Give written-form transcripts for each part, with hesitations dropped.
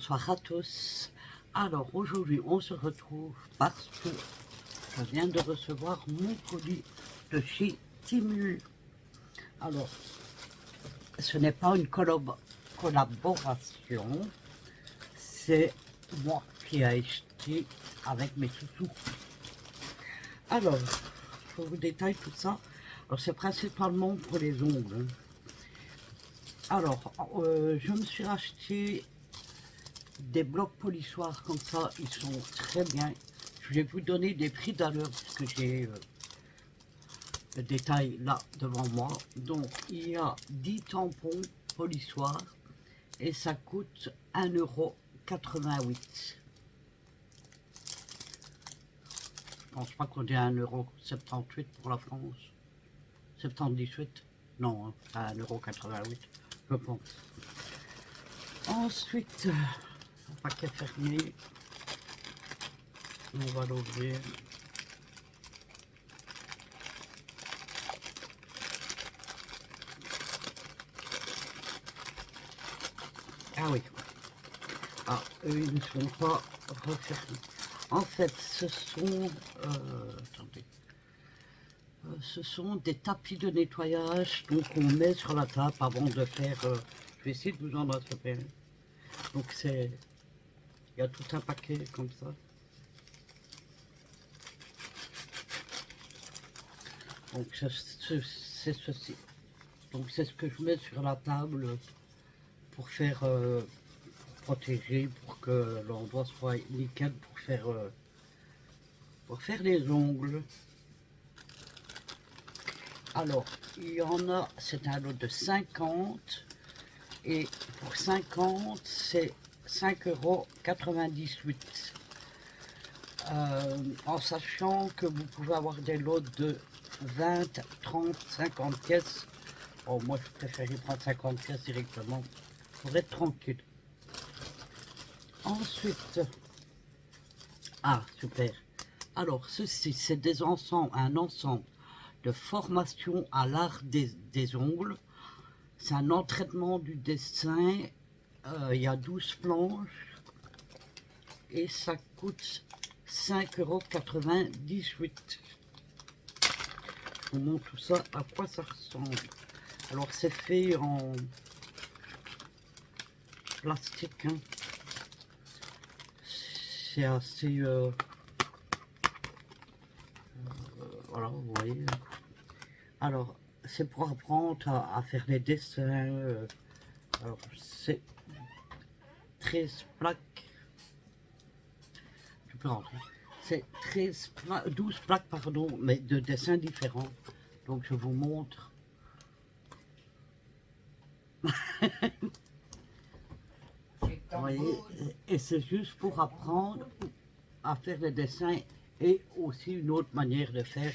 Bonsoir à tous. Alors aujourd'hui on se retrouve parce que je viens de recevoir mon colis de chez Temu. Alors ce n'est pas une collaboration, c'est moi qui ai acheté avec mes sous-sous. Alors je vous détaille tout ça. Alors c'est principalement pour les ongles. Alors je me suis acheté des blocs polissoirs comme ça, ils sont très bien. Je vais vous donner des prix d'ailleurs puisque j'ai le détail là devant moi. Donc il y a 10 tampons polissoirs et ça coûte 1,88 €. Je pense pas qu'on ait 1,78 € pour la France. 78, non, hein, pas 1,88 €, je pense. Ensuite, un paquet fermé. On va l'ouvrir. Ah oui. Ah, eux, ils ne sont pas refermés. En fait, ce sont... attendez. Ce sont des tapis de nettoyage donc on met sur la table avant de faire... je vais essayer de vous en attraper. Donc c'est... Il y a tout un paquet comme ça. Donc c'est ceci. Donc c'est ce que je mets sur la table pour faire... pour protéger, pour que l'endroit soit nickel pour faire les ongles. Alors, il y en a, c'est un lot de 50 et pour 50, c'est 5,98 €. En sachant que vous pouvez avoir des lots de 20, 30, 50 pièces. Oh, moi, je préférais prendre 50 pièces directement pour être tranquille. Ensuite, ah, super. Alors, ceci, c'est des ensembles, un ensemble de formation à l'art des ongles. C'est un entraînement du dessin. Il y a 12 planches et ça coûte 5,98 €. Je vous montre tout ça, à quoi ça ressemble. Alors c'est fait en plastique, hein. C'est assez... voilà, vous voyez. Alors, c'est pour apprendre à faire les dessins. Alors, c'est 13 plaques. Je peux rentrer. C'est 12 plaques, pardon, mais de dessins différents. Donc, je vous montre. Vous voyez, et c'est juste pour apprendre à faire les dessins et aussi une autre manière de faire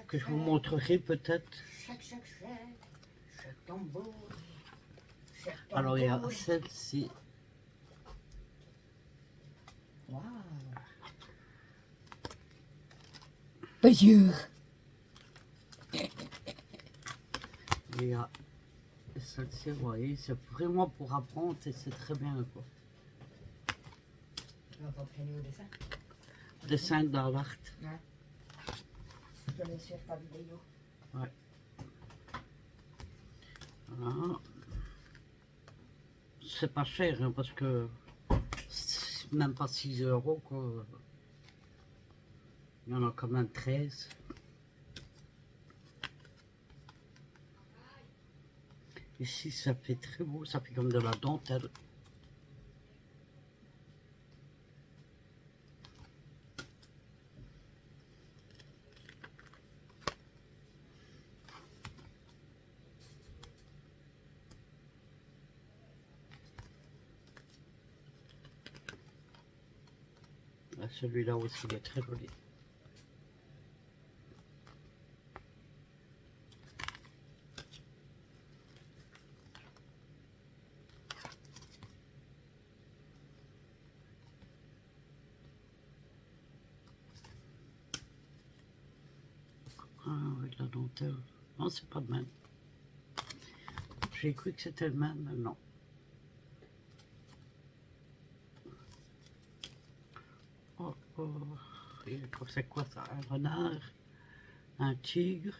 que je vous montrerai peut-être. Alors il y a celle-ci. Wow. Bonjour. Il y a celle-ci, vous voyez, c'est vraiment pour apprendre et c'est très bien quoi. On va prendre au dessin. Dessin dans l'art. Ouais. Je vais suivre ta vidéo. Ouais. Voilà. C'est pas cher hein, parce que c'est même pas 6 € quoi. Il y en a quand même 13. Ici ça fait très beau, ça fait comme de la dentelle. Celui-là aussi il est très joli. Ah, avec la dentelle. Non, c'est pas le même. J'ai cru que c'était le même, mais non. C'est quoi ça? Un renard? Un tigre?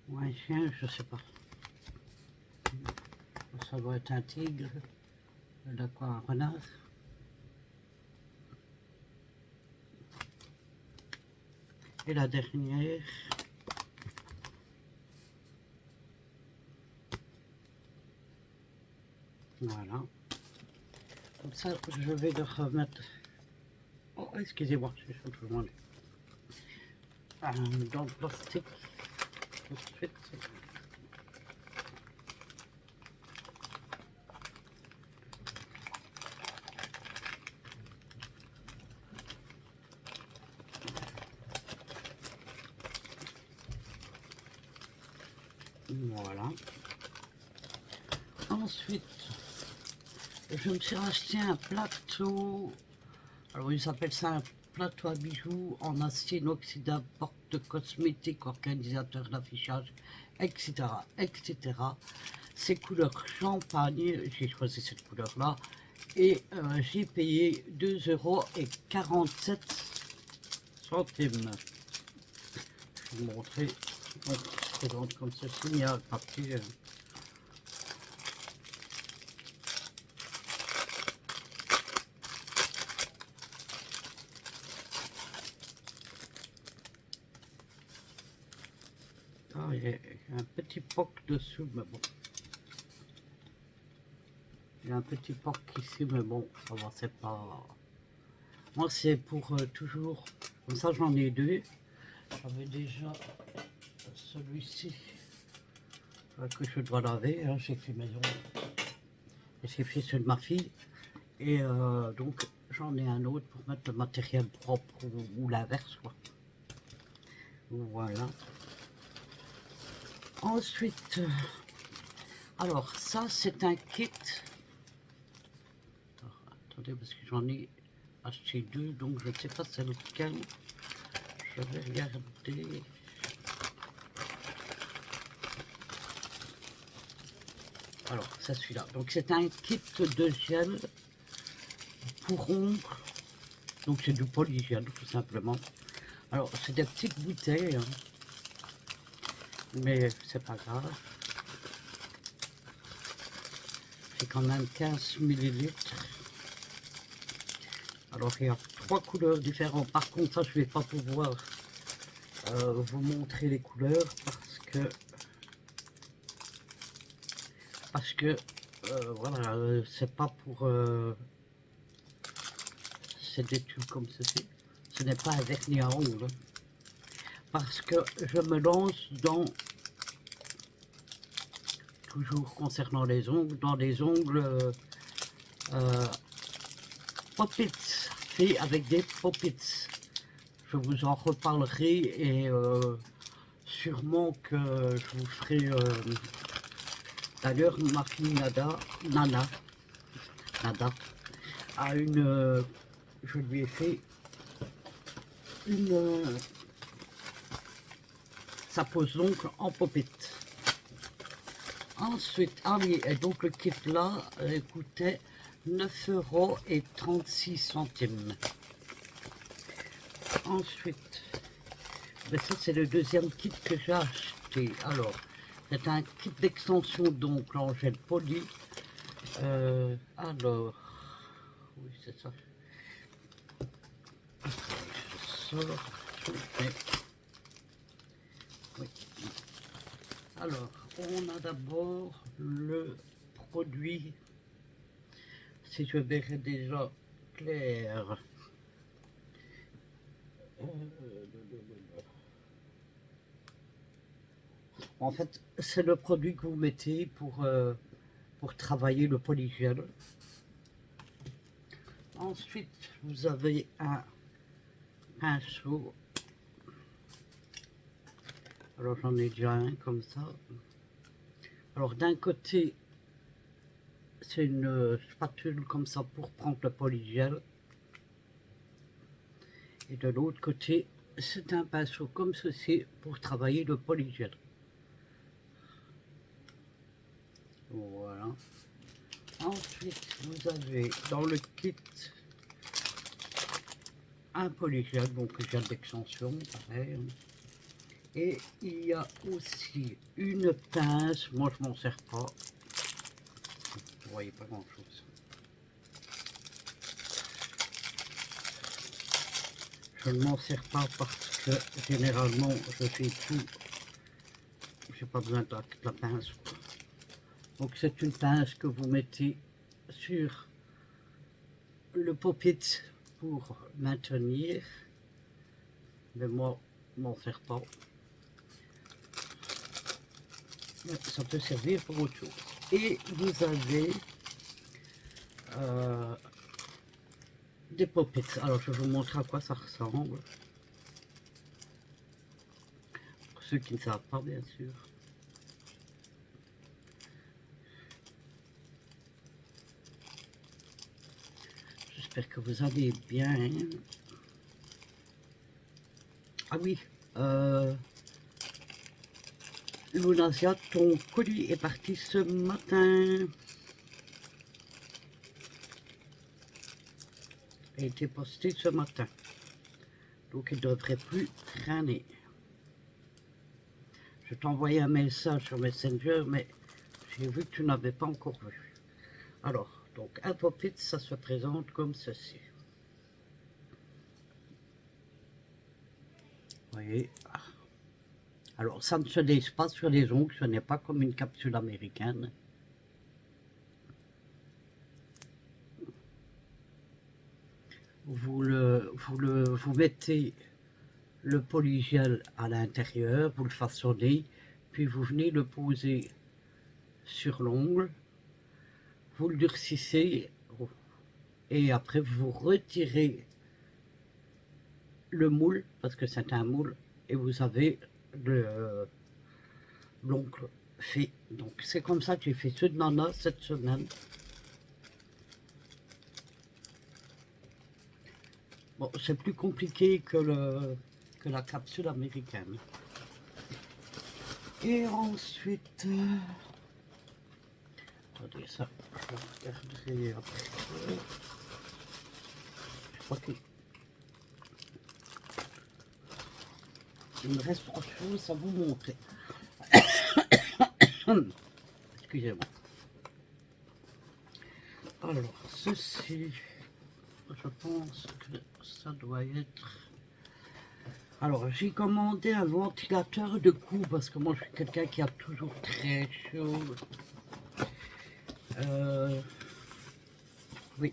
Ou un chien? Je sais pas. Ça doit être un tigre. De quoi? Un renard? Et la dernière. Voilà. Comme ça, je vais le remettre. Oh, excusez-moi, je suis toujours dans le plastique. Tout de suite. Voilà. Ensuite, je me suis acheté un plateau. Alors, ils appellent ça un plateau à bijoux en acier inoxydable, porte de cosmétiques, organisateur d'affichage, etc., etc. C'est couleur champagne, j'ai choisi cette couleur-là. Et j'ai payé 2,47 €. Je vais vous montrer. Donc, je présente comme ceci, il y a un papier. Ah, il y a un petit poc dessus, mais bon. Il y a un petit poc ici, mais bon, ça va, c'est pas... Moi, c'est pour toujours... Comme ça, j'en ai deux. J'avais déjà celui-ci que je dois laver. Hein. J'ai fait maison. J'ai fait celui de ma fille. Et donc, j'en ai un autre pour mettre le matériel propre ou l'inverse, quoi. Voilà. Ensuite, alors ça c'est un kit. Alors, attendez parce que j'en ai acheté deux, donc je ne sais pas c'est lequel. Je vais regarder. Alors c'est celui-là. Donc c'est un kit de gel pour ongles. Donc c'est du polygel tout simplement. Alors c'est des petites bouteilles, hein. Mais c'est pas grave. C'est quand même 15 millilitres. Alors il y a 3 couleurs différentes. Par contre ça je vais pas pouvoir vous montrer les couleurs parce que voilà, c'est pas pour c'est des tubes comme ceci. Ce n'est pas un vernis à ongles. Parce que je me lance dans, toujours concernant les ongles, dans les ongles pop-its, fait avec des pop-its. Je vous en reparlerai et sûrement que je vous ferai... D'ailleurs, ma fille Nana, a une... je lui ai fait une... sa pose d'ongles en pop-it. Ensuite, ah oui, et donc le kit là coûtait 9,36 €. Ensuite, ben ça c'est le deuxième kit que j'ai acheté. Alors, c'est un kit d'extension d'ongles en gel poli. Alors, oui c'est ça. Je sors, oui. Alors, on a d'abord le produit, si je verrai déjà clair. En fait, c'est le produit que vous mettez pour travailler le polygel. Ensuite, vous avez un pinceau. Alors, j'en ai déjà un comme ça. Alors, d'un côté, c'est une spatule comme ça pour prendre le polygel. Et de l'autre côté, c'est un pinceau comme ceci pour travailler le polygel. Voilà. Ensuite, vous avez dans le kit un polygel, donc gel d'extension, pareil. Et il y a aussi une pince, moi je m'en sers pas. Vous voyez pas grand chose. Je ne m'en sers pas parce que généralement je fais tout. J'ai pas besoin de la pince. Donc c'est une pince que vous mettez sur le pop-it pour maintenir. Mais moi je m'en sers pas. Mais ça peut servir pour autre chose. Et vous avez des pop-its. Alors je vais vous montrer à quoi ça ressemble. Pour ceux qui ne savent pas, bien sûr. J'espère que vous allez bien. Ah oui, Lunasia, ton colis est parti ce matin. Il a été posté ce matin. Donc il ne devrait plus traîner. Je t'ai envoyé un message sur Messenger, mais j'ai vu que tu n'avais pas encore vu. Alors, donc un pop-it, ça se présente comme ceci. Vous voyez. Alors, ça ne se laisse pas sur les ongles, ce n'est pas comme une capsule américaine. Vous mettez le polygel à l'intérieur, vous le façonnez, puis vous venez le poser sur l'ongle, vous le durcissez, et après vous retirez le moule, parce que c'est un moule, et vous avez l'ongle fait. Donc c'est comme ça que j'ai fait ceux de Nana cette semaine. Bon, c'est plus compliqué que la capsule américaine. Et ensuite, attendez, ça, je regarderai après. Je crois qu'il me reste 3 choses à vous montrer. Excusez-moi. Alors, ceci, je pense que ça doit être... Alors, j'ai commandé un ventilateur de cou parce que moi, je suis quelqu'un qui a toujours très chaud. Oui.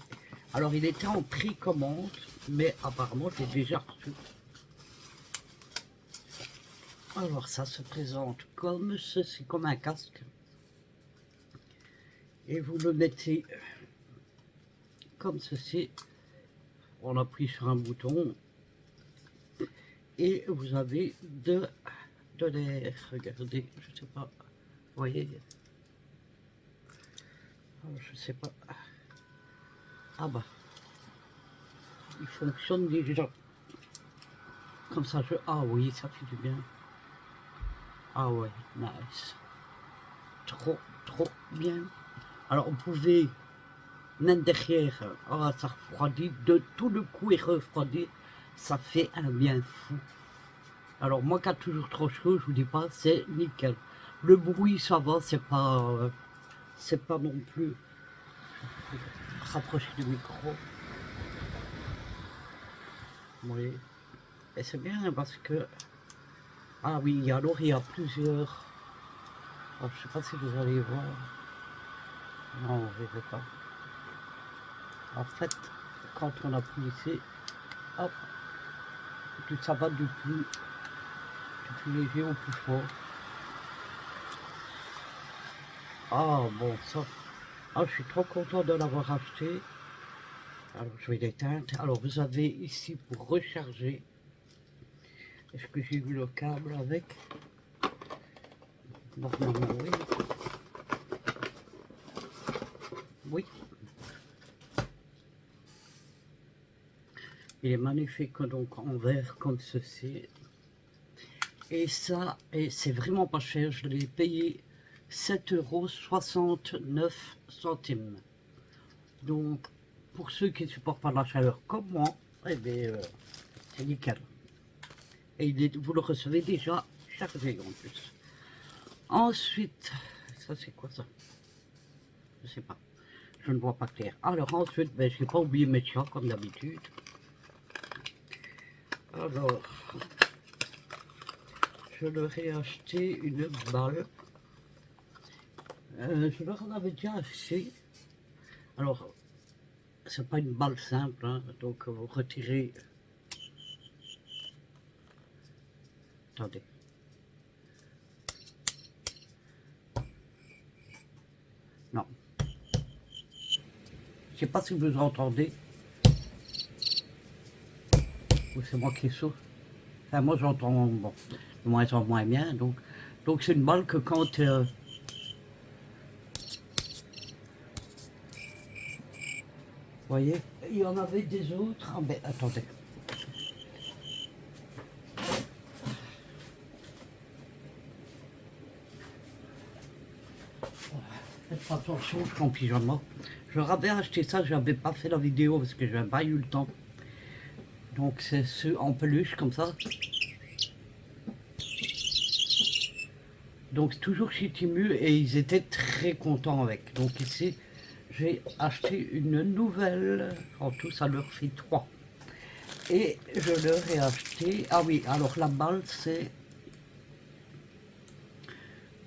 Alors, il était en précommande, mais apparemment, j'ai déjà reçu. Alors, ça se présente comme ceci, comme un casque. Et vous le mettez comme ceci. On appuie sur un bouton. Et vous avez de l'air. Regardez, je sais pas. Vous voyez? Je sais pas. Ah bah. Il fonctionne déjà. Comme ça, ah oui, ça fait du bien. Ah ouais, nice. Trop bien. Alors, vous pouvez, même derrière, oh, ça refroidit, de tout le coup est refroidi. Ça fait un bien fou. Alors moi qui a toujours trop chaud, je vous dis pas, c'est nickel. Le bruit ça va, c'est pas non plus. Rapprocher du micro. Oui. Et c'est bien parce que, ah oui, alors il y a plusieurs. Alors, je sais pas si vous allez voir. Non, vous ne verrez pas. En fait, quand on appuie ici, hop, ça va du plus léger au plus fort. Ah bon, ça. Ah, je suis trop content de l'avoir acheté. Alors je vais l'éteindre. Alors vous avez ici pour recharger. Est-ce que j'ai eu le câble avec? Normalement oui. Oui. Il est magnifique donc en verre comme ceci. Et ça, et c'est vraiment pas cher. Je l'ai payé 7,69 €. Donc pour ceux qui ne supportent pas la chaleur comme moi, Eh bien, c'est nickel. Et vous le recevez déjà chargé en plus. Ensuite, ça c'est quoi ça? Je sais pas. Je ne vois pas clair. Alors ensuite, ben, je n'ai pas oublié mes chats comme d'habitude. Alors, je leur ai acheté une balle. Je leur en avais déjà acheté. Alors, c'est pas une balle simple, hein, donc vous retirez. Attendez. Non. Je sais pas si vous entendez. Ou c'est moi qui souffle. Enfin, moi j'entends bon, de moins en moins bien. Donc c'est une balle que quand vous voyez, il y en avait des autres. Ah ben attendez. Faites attention, je suis en pyjama. Je leur avais acheté ça, je n'avais pas fait la vidéo parce que je n'avais pas eu le temps. Donc c'est ceux en peluche comme ça. Donc toujours chez Timu et ils étaient très contents avec. Donc ici j'ai acheté une nouvelle. En tout ça leur fait 3. Et je leur ai acheté. Ah oui, alors la balle c'est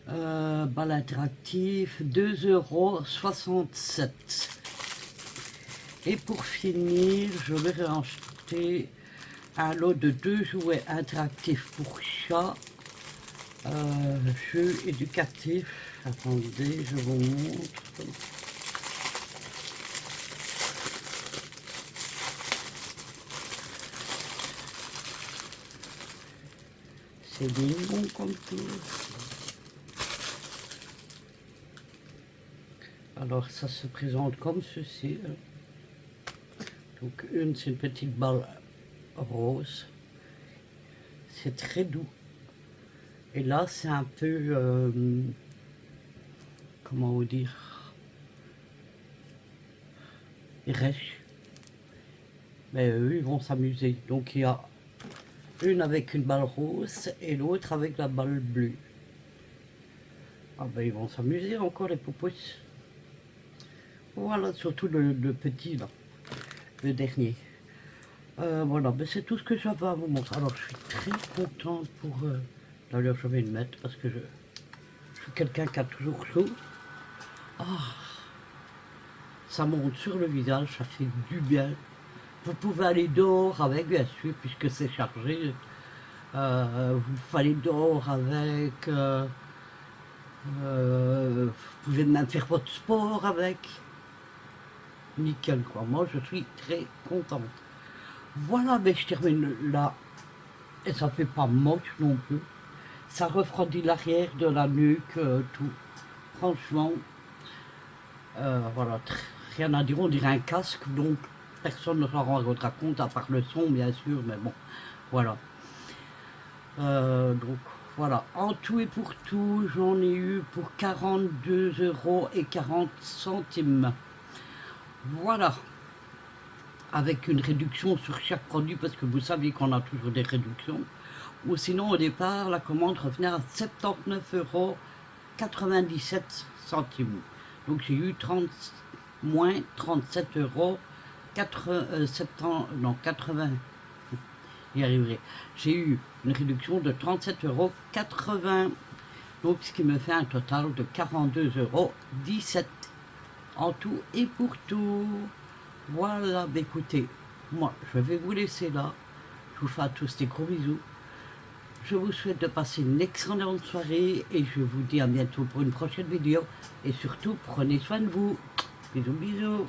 balle interactive 2,67 €. Et pour finir, je leur ai acheté un lot de 2 jouets interactifs pour chat. Jeu éducatif. Attendez, je vous montre. C'est mignon comme tout. Alors ça se présente comme ceci. Donc une, c'est une petite balle rose. C'est très doux. Et là, c'est un peu, comment vous dire, rêche. Mais eux, ils vont s'amuser. Donc il y a une avec une balle rose et l'autre avec la balle bleue. Ah ben ils vont s'amuser encore les poupous. Voilà, surtout le petit là, le dernier. Voilà, ben c'est tout ce que j'avais à vous montrer. Alors je suis très contente pour... D'ailleurs je vais le mettre parce que je suis quelqu'un qui a toujours chaud. Ah, ça monte sur le visage, ça fait du bien. Vous pouvez aller dehors avec, bien sûr, puisque c'est chargé. Vous pouvez aller dehors avec. Vous pouvez même faire votre sport avec. Nickel quoi. Moi je suis très contente. Voilà, mais je termine là. Et ça fait pas moche non plus. Ça refroidit l'arrière de la nuque, tout. Franchement, voilà, rien à dire. On dirait un casque, donc personne ne s'en rendra compte, à part le son, bien sûr, mais bon, voilà. Donc, voilà. En tout et pour tout, j'en ai eu pour 42,40 €. Voilà. Avec une réduction sur chaque produit, parce que vous savez qu'on a toujours des réductions. Ou sinon, au départ, la commande revenait à 79,97 €. Donc j'ai eu moins 37 €, 80, j'y arriverai. J'ai eu une réduction de 37,80 €, donc ce qui me fait un total de 42,17 € en tout et pour tout. Voilà, bah écoutez, moi je vais vous laisser là. Je vous fais à tous des gros bisous. Je vous souhaite de passer une excellente soirée et je vous dis à bientôt pour une prochaine vidéo. Et surtout, prenez soin de vous. Bisous, bisous.